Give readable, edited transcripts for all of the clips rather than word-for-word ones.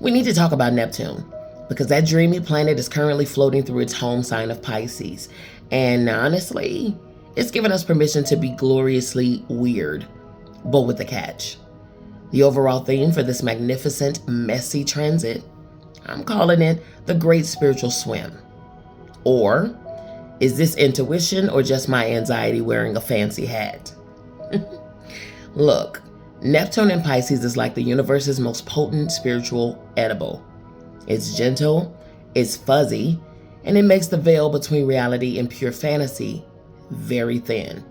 We need to talk about Neptune because that dreamy planet is currently floating through its home sign of Pisces. And honestly, it's given us permission to be gloriously weird, but with a catch. The overall theme for this magnificent, messy transit, I'm calling it the Great Spiritual Swim. Or is this intuition or just my anxiety wearing a fancy hat? Look, Neptune in Pisces is like the universe's most potent spiritual edible. It's gentle, it's fuzzy, and it makes the veil between reality and pure fantasy very thin.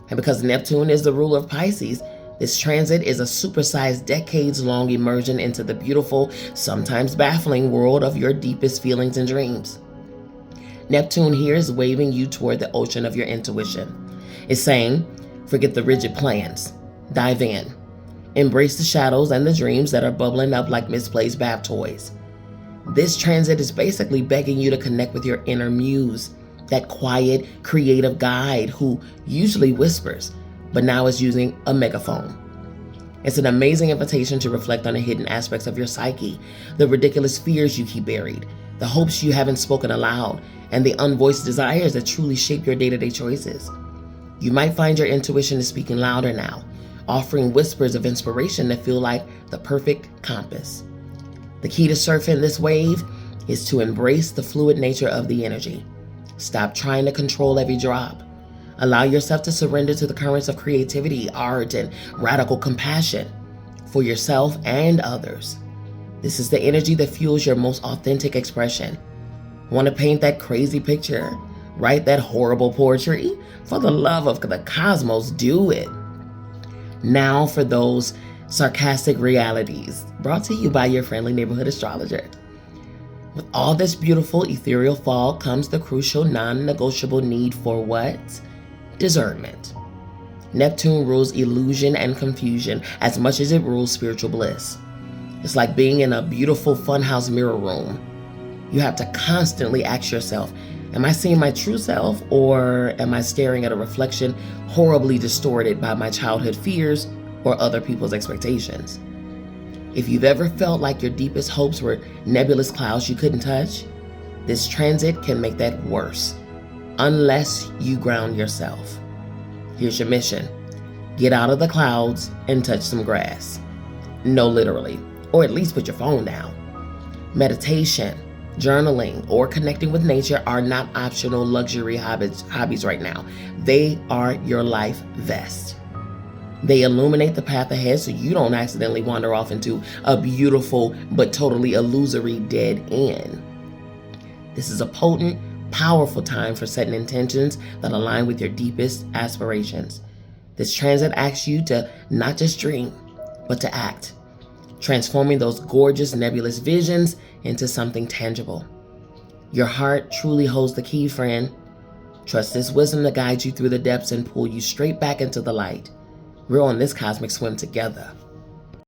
And because Neptune is the ruler of Pisces, this transit is a supersized, decades-long immersion into the beautiful, sometimes baffling world of your deepest feelings and dreams. Neptune here is waving you toward the ocean of your intuition. It's saying, forget the rigid plans. Dive in. Embrace the shadows and the dreams that are bubbling up like misplaced bath toys. This transit is basically begging you to connect with your inner muse, that quiet, creative guide who usually whispers, but now is using a megaphone. It's an amazing invitation to reflect on the hidden aspects of your psyche, the ridiculous fears you keep buried, the hopes you haven't spoken aloud, and the unvoiced desires that truly shape your day-to-day choices. You might find your intuition is speaking louder now, offering whispers of inspiration that feel like the perfect compass. The key to surfing this wave is to embrace the fluid nature of the energy. Stop trying to control every drop. Allow yourself to surrender to the currents of creativity, art, and radical compassion for yourself and others. This is the energy that fuels your most authentic expression. Want to paint that crazy picture? Write that horrible poetry? For the love of the cosmos, do it. Now for those sarcastic realities, brought to you by your friendly neighborhood astrologer. With all this beautiful ethereal fall comes the crucial non-negotiable need for what? Discernment. Neptune rules illusion and confusion as much as it rules spiritual bliss. It's like being in a beautiful funhouse mirror room. You have to constantly ask yourself, am I seeing my true self, or am I staring at a reflection horribly distorted by my childhood fears or other people's expectations? If you've ever felt like your deepest hopes were nebulous clouds you couldn't touch, this transit can make that worse, unless you ground yourself. Here's your mission. Get out of the clouds and touch some grass. No, literally, or at least put your phone down. Meditation, journaling, or connecting with nature are not optional luxury hobbies right now. They are your life vest. They illuminate the path ahead so you don't accidentally wander off into a beautiful but totally illusory dead end. This is a potent, powerful time for setting intentions that align with your deepest aspirations. This transit asks you to not just dream, but to act, transforming those gorgeous nebulous visions into something tangible. Your heart truly holds the key, friend. Trust this wisdom to guide you through the depths and pull you straight back into the light. We're on this cosmic swim together.